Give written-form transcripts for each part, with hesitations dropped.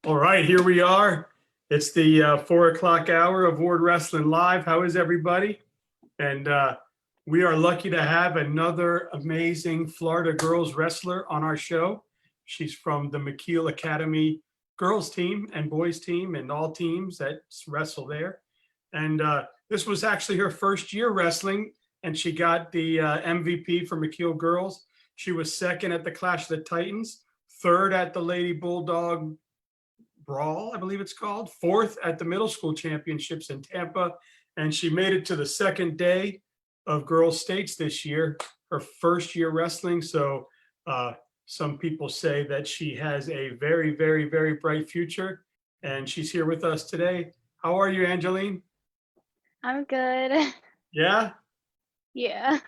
All right, here we are. It's the 4 o'clock hour of Ward Wrestling Live. How is everybody? And we are lucky to have another amazing Florida girls wrestler on our show. She's from the McKeel Academy girls team and boys team and all teams that wrestle there. And this was actually her first year wrestling, and she got the MVP for McKeel girls. She was second at the Clash of the Titans, third at the Lady Bulldog Brawl, I believe it's called, fourth at the middle school championships in Tampa. And she made it to the second day of girls states this year, her first year wrestling. So some people say that she has a very, very, very bright future. And she's here with us today. How are you, Angelyn? I'm good. Yeah? Yeah.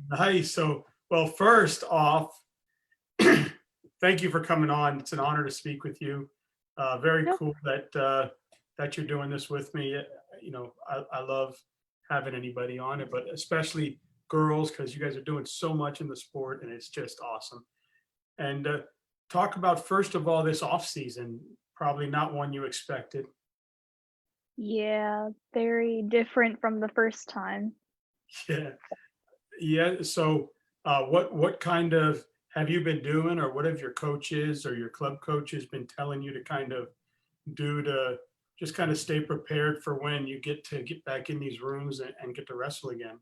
Nice. So, well, first off, thank you for coming on. It's an honor to speak with you. Very Nope. cool that you're doing this with me. I love having anybody on it, but especially girls, because you guys are doing so much in the sport, and it's just awesome. And talk about, first of all, this off season. Probably not one you expected. Yeah, very different from the first time. Yeah, yeah. So, what kind of have you been doing, or what have your coaches or your club coaches been telling you to kind of do to just kind of stay prepared for when you get to get back in these rooms and get to wrestle again?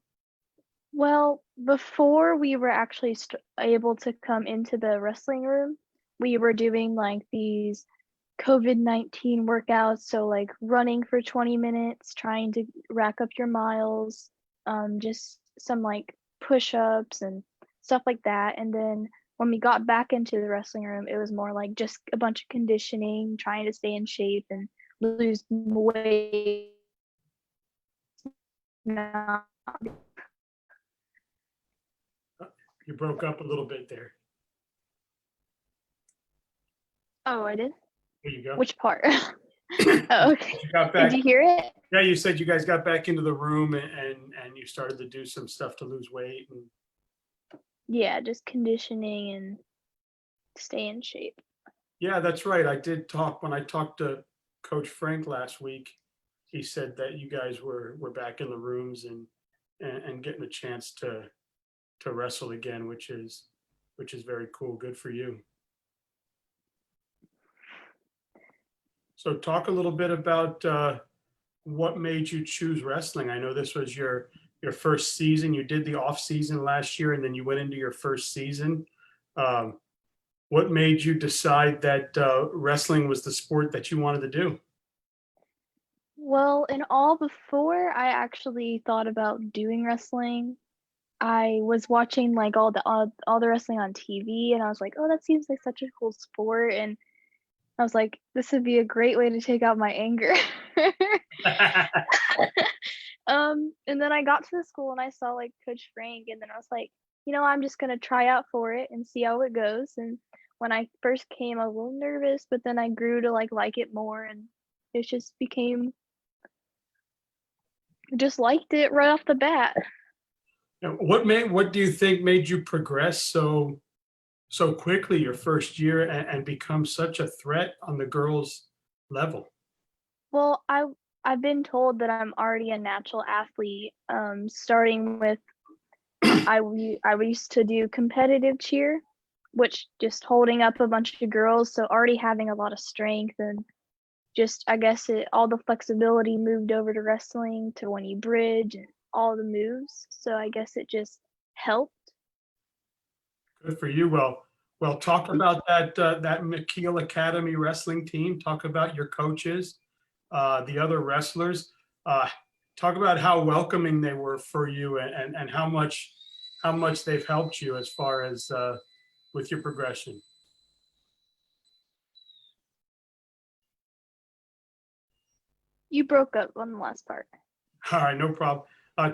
Well, before we were actually able to come into the wrestling room, we were doing like these COVID-19 workouts. So, like running for 20 minutes, trying to rack up your miles, just some like push ups and stuff like that. And then when we got back into the wrestling room, it was more like just a bunch of conditioning, trying to stay in shape and lose weight. Not You broke up a little bit there. Oh, I did? There you go. Which part? You Oh, okay. got Did back. you hear it? Yeah, you said you guys got back into the room and you started to do some stuff to lose weight. And Yeah, just conditioning and stay in shape. yeah, that's right. I did talk when I talked to Coach Frank last week. He said that you guys were back in the rooms and getting a chance to wrestle again, which is very cool. Good for you. So talk a little bit about what made you choose wrestling. I know this was your first season. You did the off season last year, and then you went into your first season. Um, what made you decide that wrestling was the sport that you wanted to do? Well, before I actually thought about doing wrestling, I was watching like all the wrestling on TV, and I was like, oh, that seems like such a cool sport, and I was like, this would be a great way to take out my anger. And then I got to the school and I saw like Coach Frank, and then I was like, I'm just gonna try out for it and see how it goes. And when I first came, I was a little nervous, but then I grew to like it more, and it just became just liked it right off the bat. Now, what do you think made you progress so quickly your first year and become such a threat on the girls level? Well, I've been told that I'm already a natural athlete. Starting with I used to do competitive cheer, which just holding up a bunch of girls, so already having a lot of strength, and just I guess all the flexibility moved over to wrestling to when you bridge and all the moves. So I guess it just helped. Good for you. Well, talk about that McKeel Academy wrestling team. Talk about your coaches, the other wrestlers. Uh, Talk about how welcoming they were for you and how much they've helped you as far as with your progression. You broke up on the last part. All right, no problem.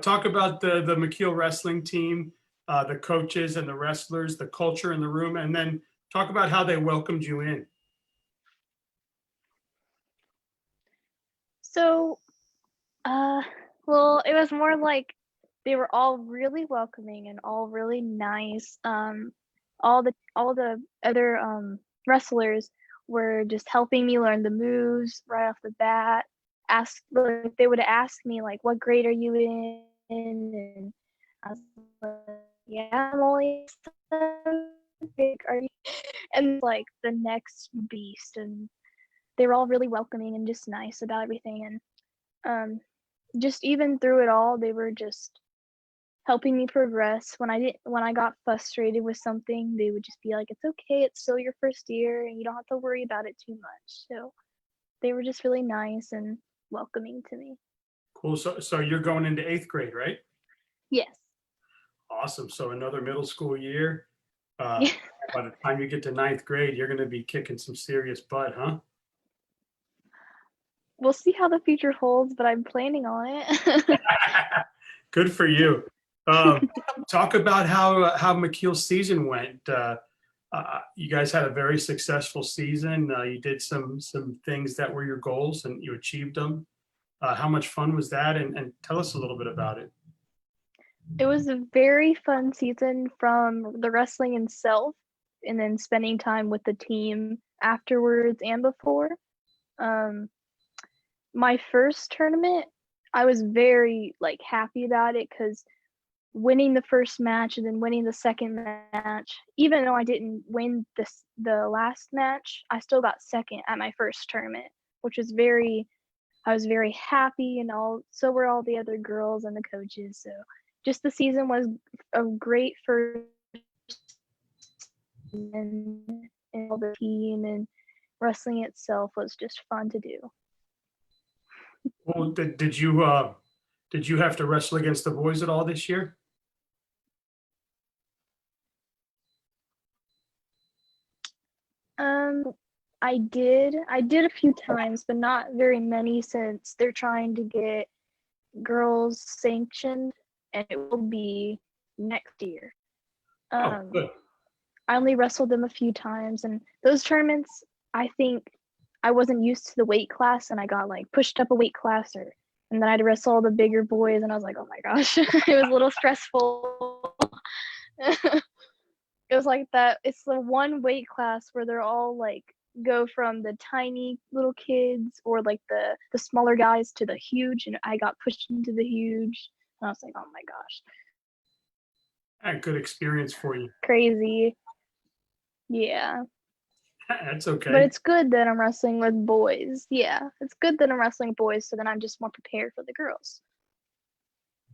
Talk about the McKeel wrestling team, the coaches and the wrestlers, the culture in the room, and then talk about how they welcomed you in. So, well, it was more like they were all really welcoming and all really nice. All the other wrestlers were just helping me learn the moves right off the bat. They would ask me like, "What grade are you in?" And I was like, "Yeah, I'm only seventh grade. Are you?" And like the next beast, and they were all really welcoming and just nice about everything. And just even through it all, they were just helping me progress. When I got frustrated with something, they would just be like, "It's okay, it's still your first year and you don't have to worry about it too much." So they were just really nice and welcoming to me. Cool. So you're going into 8th grade, right? Yes. Awesome. So another middle school year. Uh, Yeah. by the time you get to 9th grade, you're going to be kicking some serious butt, huh? We'll see how the future holds, but I'm planning on it. Good for you. Um, Talk about how McKeel's season went. You guys had a very successful season. You did some things that were your goals, and you achieved them. How much fun was that? And tell us a little bit about it. It was a very fun season from the wrestling itself, and then spending time with the team afterwards and before. Um, my first tournament, I was very like happy about it because winning the first match and then winning the second match, even though I didn't win the last match, I still got second at my first tournament, which was very I was very happy, and so were all the other girls and the coaches. So just the season was a great first season, and all the team and wrestling itself was just fun to do. Well, did you have to wrestle against the boys at all this year? Um, I did a few times, but not very many since they're trying to get girls sanctioned, and it will be next year. Oh, Um, good. I only wrestled them a few times, and those tournaments, I think I wasn't used to the weight class, and I got like pushed up a weight class, and then I had to wrestle all the bigger boys, and I was like, oh my gosh, it was a little stressful. It was like that. It's the one weight class where they're all like go from the tiny little kids or like the smaller guys to the huge, and I got pushed into the huge, and I was like, oh my gosh, Good experience for you. crazy. Yeah. That's But okay. it's good that I'm wrestling with boys. Yeah, it's good that I'm wrestling boys, so then I'm just more prepared for the girls.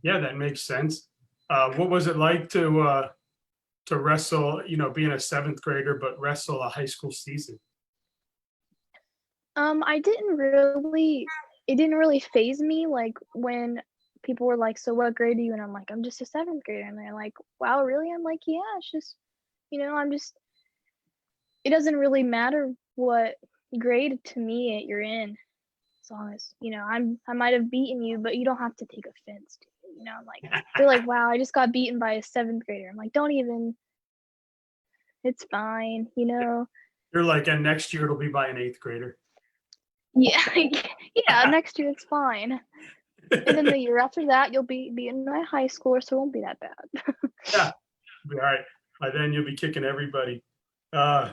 Yeah, that makes sense. What was it like to wrestle? You know, being a 7th grader, but wrestle a high school season. I didn't really, it didn't really phase me like when people were like, "So what grade are you?" And I'm like, "I'm just a seventh grader." And they're like, "Wow, really?" I'm like, "Yeah, it's just, I'm just. It doesn't really matter what grade to me you're in, as long as I might have beaten you, but you don't have to take offense to it." I'm like, they're like, "Wow, I just got beaten by a seventh grader." I'm like, "Don't even. It's fine." You're like, and next year it'll be by an 8th grader. Yeah, yeah. Next year it's fine, and then the year after that you'll be in my high school, so it won't be that bad. Yeah, be all right. By then you'll be kicking everybody. Uh,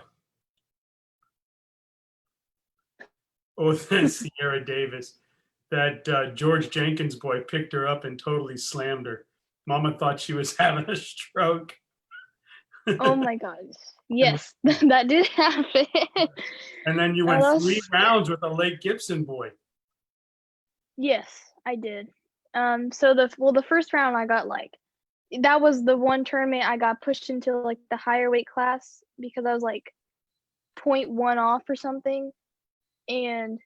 oh, then Sierra Davis, that George Jenkins boy picked her up and totally slammed her. Mama thought she was having a stroke. Oh my gosh, yes, that did happen. And then you Oh, went that 3 was rounds with a Lake Gibson boy. Yes, I did. So the first round I got like that was the one tournament I got pushed into like the higher weight class because I was like point 0.1 off or something, and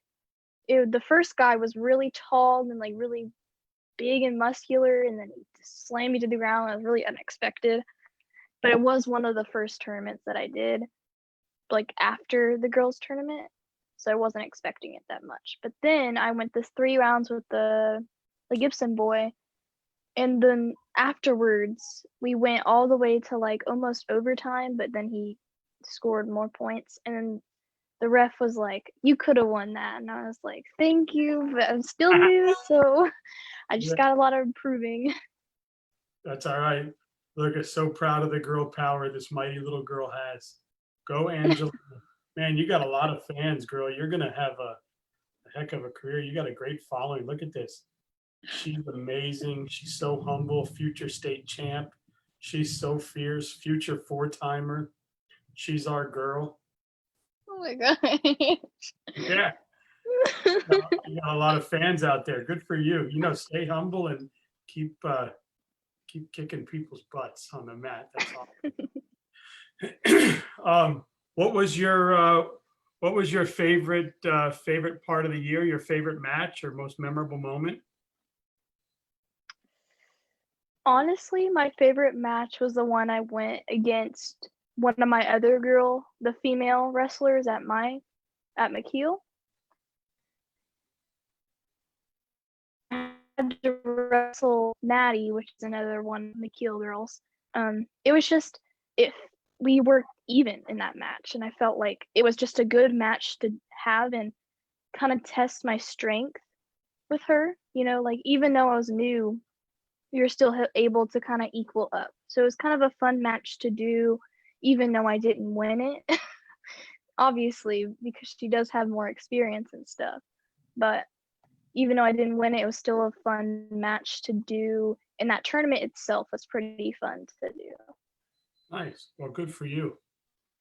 the first guy was really tall and like really big and muscular, and then he just slammed me to the ground. It was really unexpected, but it was one of the first tournaments that I did like after the girls tournament, so I wasn't expecting it that much. But then I went this 3 rounds with the Gibson boy, and then afterwards we went all the way to like almost overtime, but then he scored more points, and then the ref was like, "You could have won that," and I was like, "Thank you, but I'm still new, so I just got a lot of improving." That's all right. Look, I'm so proud of the girl power this mighty little girl has. Go, Angelyn. Man, you got a lot of fans, girl. You're gonna have a heck of a career. You got a great following. Look at this. She's amazing. She's so humble, future state champ. She's so fierce, future four-timer. She's our girl. Oh my god. Yeah, you got a lot of fans out there. Good for you. Stay humble and keep kicking people's butts on the mat. That's awesome. What was your favorite part of the year? Your favorite match or most memorable moment? Honestly, my favorite match was the one I went against one of my other the female wrestlers at McKeel. I had to wrestle Maddie, which is another one of the McKeel girls. It was just if we were even in that match, and I felt like it was just a good match to have and kind of test my strength with her. Like even though I was new, you're still able to kind of equal up. So it was kind of a fun match to do, even though I didn't win it. Obviously, because she does have more experience and stuff. But even though I didn't win it, it was still a fun match to do. And that tournament itself was pretty fun to do. Nice. Well, good for you.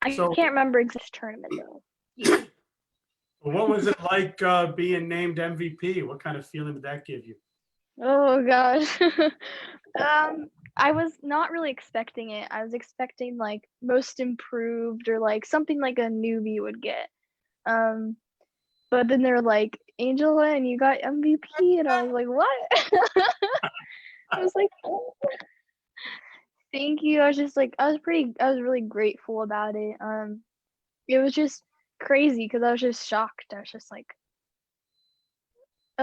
I can't remember exact tournament though. What was it like being named MVP? What kind of feeling did that give you? Oh gosh. I was not really expecting it. I was expecting like most improved or like something like a newbie would get. But then they're like, Angelyn, you got MVP, and I was like, what? I was like, oh, thank you. I was really grateful about it. It was just crazy because I was just shocked. I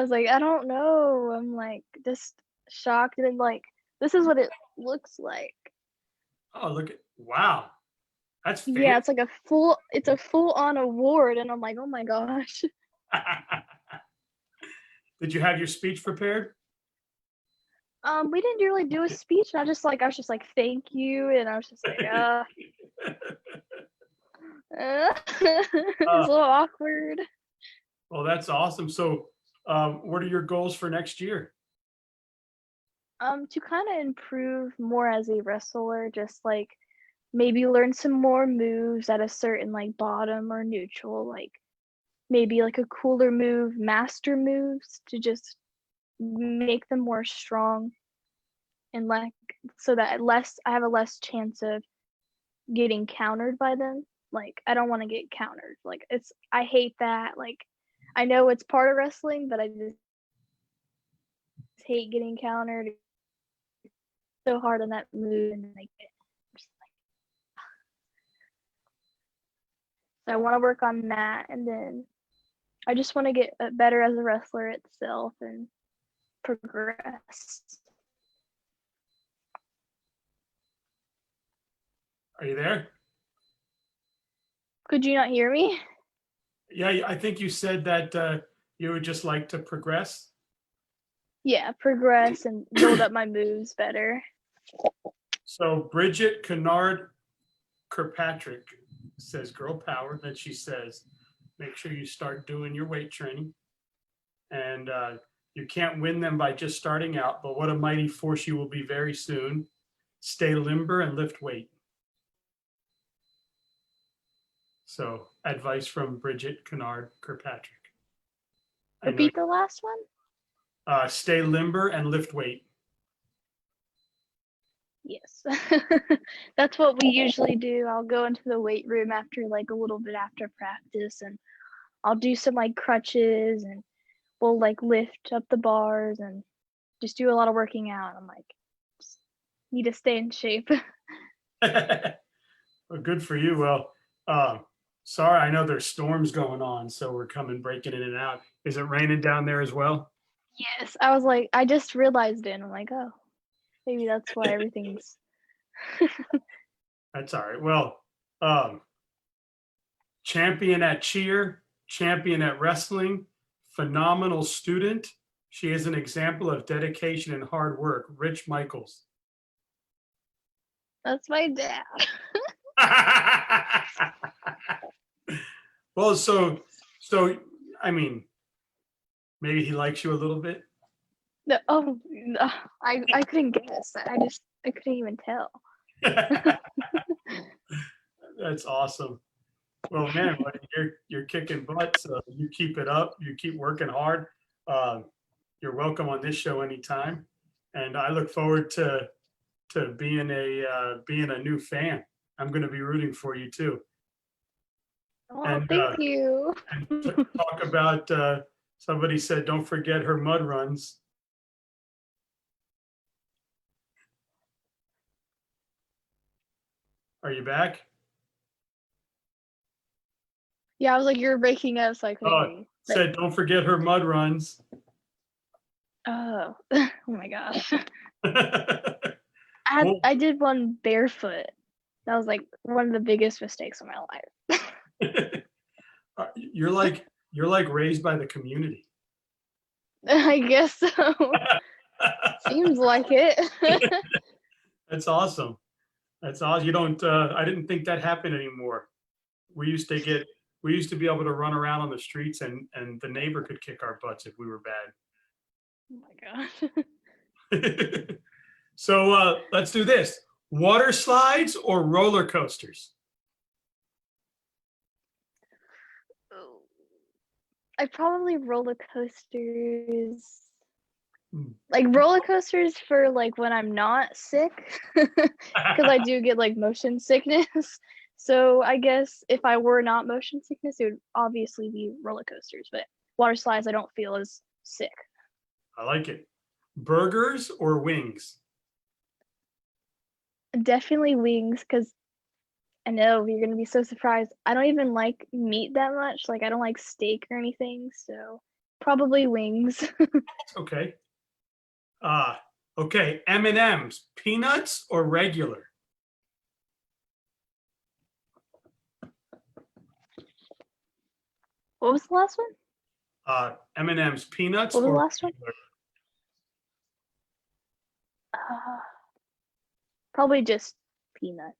was like, I don't know. I'm like just shocked, and then like this is what it looks like. Oh, wow. That's fancy. Yeah, it's a full on award, and I'm like, oh my gosh. Did you have your speech prepared? We didn't really do a speech. I was just like, thank you, and I was just like, it's a little awkward. Well, that's awesome. So, what are your goals for next year? To kind of improve more as a wrestler, just like maybe learn some more moves at a certain like bottom or neutral, like maybe like a cooler move, master moves to just make them more strong and like so that I have a less chance of getting countered by them. Like I don't want to get countered. Like I hate that. Like I know it's part of wrestling, but I just hate getting countered so hard on that move and like so I want to work on that, and then I just want to get better as a wrestler itself and progress. Are you there? Could you not hear me? Yeah, I think you said that you would just like to progress. Yeah, progress and build up my moves better. So Bridget Kennard Kirkpatrick says girl power. Then she says, make sure you start doing your weight training. And you can't win them by just starting out, but what a mighty force you will be very soon. Stay limber and lift weight. So advice from Bridget Kennard Kirkpatrick. Repeat the last one? Stay limber and lift weight. Yes. That's what we usually do. I'll go into the weight room after like a little bit after practice, and I'll do some like crutches, and we'll like lift up the bars and just do a lot of working out. I'm like, just need to stay in shape. Well, good for you. Well, sorry, I know there's storms going on, so we're breaking in and out. Is it raining down there as well? Yes, I was like, I just realized it, and I'm like, oh, maybe that's why everything's. That's all right. Well, champion at cheer, champion at wrestling, phenomenal student. She is an example of dedication and hard work. Rich Michaels. That's my dad. Well, so I mean, maybe he likes you a little bit. No, oh, no, I couldn't guess. I couldn't even tell. That's awesome. Well, man, buddy, you're kicking butt. So you keep it up. You keep working hard. Uh, you're welcome on this show anytime, and I look forward to being a new fan. I'm going to be rooting for you too. Oh, And thank you. talk about somebody said, don't forget her mud runs. Are you back? Yeah, I was like, you're breaking up, so I couldn't hear you. But, Said, don't forget her mud runs. oh, oh my gosh. I did one barefoot. That was like one of the biggest mistakes of my life. You're like raised by the community. I guess so. Seems like it. That's awesome. That's awesome. You don't. I didn't think that happened anymore. We used to be able to run around on the streets, and the neighbor could kick our butts if we were Oh my gosh. bad. So let's do this: water slides or roller coasters. I probably roller coasters. Like roller coasters for like when I'm not sick, because I do get like motion sickness. So I guess if I were not motion sickness, it would obviously be roller coasters. But water slides, I don't feel as sick. I like it. Burgers or wings? Definitely wings, because I know you're gonna be so surprised. I don't even like meat that much. Like I don't like steak or anything. So probably wings. Okay. Okay. M&Ms, peanuts or regular? What was the last one? M&Ms, peanuts What was the or last one? regular? Probably just peanuts.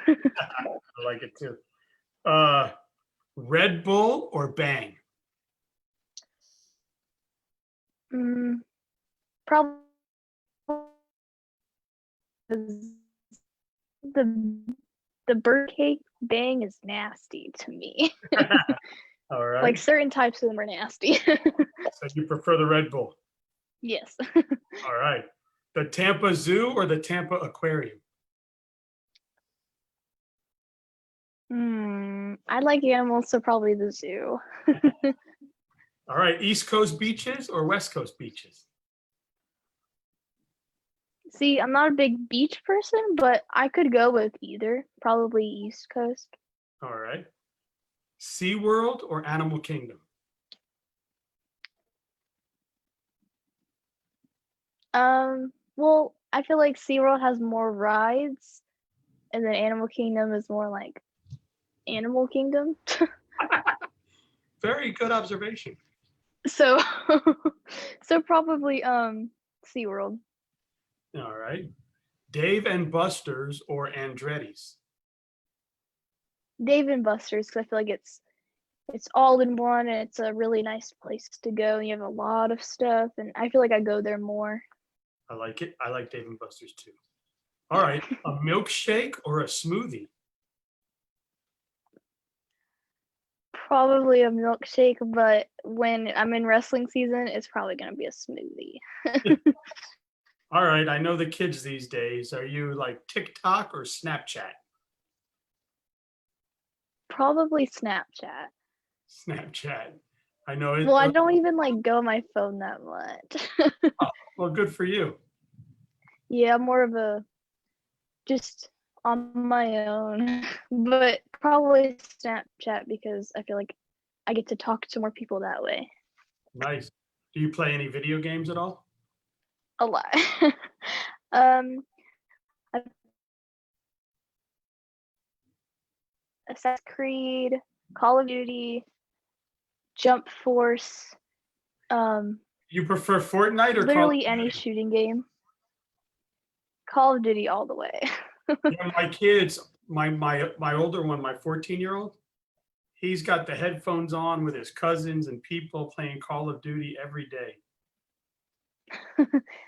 I like it too. Red Bull or Bang? Probably the bird cake Bang is nasty to me. All right. Like certain types of them are nasty. So you prefer the Red Bull? Yes. All right. The Tampa Zoo or the Tampa Aquarium? I like animals, so probably the zoo. All right. East Coast beaches or West Coast beaches? See, I'm not a big beach person, but I could go with either. Probably East Coast. All right. SeaWorld or Animal Kingdom? Well, I feel like SeaWorld has more rides, and then Animal Kingdom is more like Animal Kingdom. Very good observation. So so probably SeaWorld. All right. Dave and Buster's or Andretti's? Dave and Buster's, because I feel like it's all in one, and it's a really nice place to go, and you have a lot of stuff, and I feel like I go there more. I like it. I like Dave and Buster's too. All right. A milkshake or a smoothie? Probably a milkshake, but when I'm in wrestling season, it's probably gonna be a smoothie. All right. I know the kids these days. Are you like TikTok or Snapchat? Probably Snapchat. Snapchat. I know it. Well, I don't even like go on my phone that much. Well, good for you. Yeah, I'm more of a just on my own, but probably Snapchat because I feel like I get to talk to more people that way. Nice. Do you play any video games at all? A lot. um, Assassin's Creed, Call of Duty, Jump Force, You prefer Fortnite or literally any shooting game. Call of Duty all the way. Yeah, my kids, my older one, my 14-year-old, he's got the headphones on with his cousins and people playing Call of Duty every day.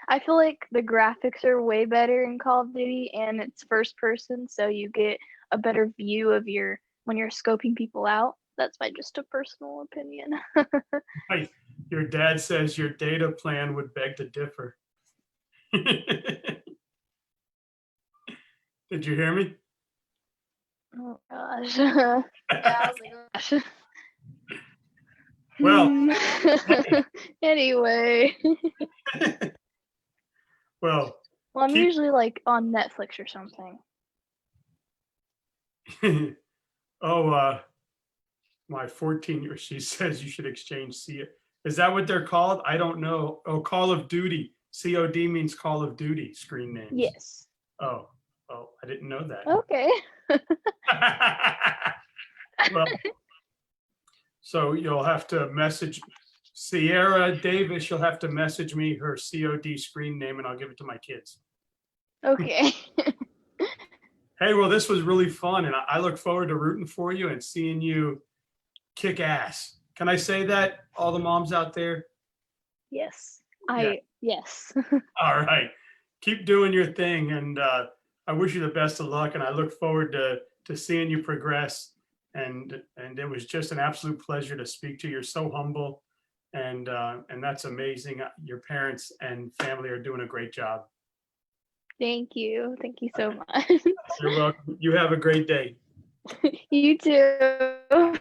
I feel like the graphics are way better in Call of Duty, and it's first person, so you get a better view of when you're scoping people out. That's my just a personal opinion. Right. Your dad says your data plan would beg to differ. Did you hear me? Oh gosh. Yeah, I was like, gosh. Well, Anyway. well, Well, I'm keep- usually like on Netflix or something. my 14-year, she says you should exchange C. Is that what they're called? I don't know. Oh, Call of Duty. COD means Call of Duty screen names. Yes. Oh, I didn't know that. Okay. Well, so you'll have to message Sierra Davis. You'll have to message me her COD screen name and I'll give it to my kids. Okay. Hey, well, this was really fun and I look forward to rooting for you and seeing you kick ass. Can I say that? All the moms out there? Yes. Yes. All right. Keep doing your thing. And I wish you the best of luck. And I look forward to seeing you progress. And it was just an absolute pleasure to speak to you. You're so humble. And that's amazing. Your parents and family are doing a great job. Thank you. Thank you so much. You're welcome. You have a great day. You too.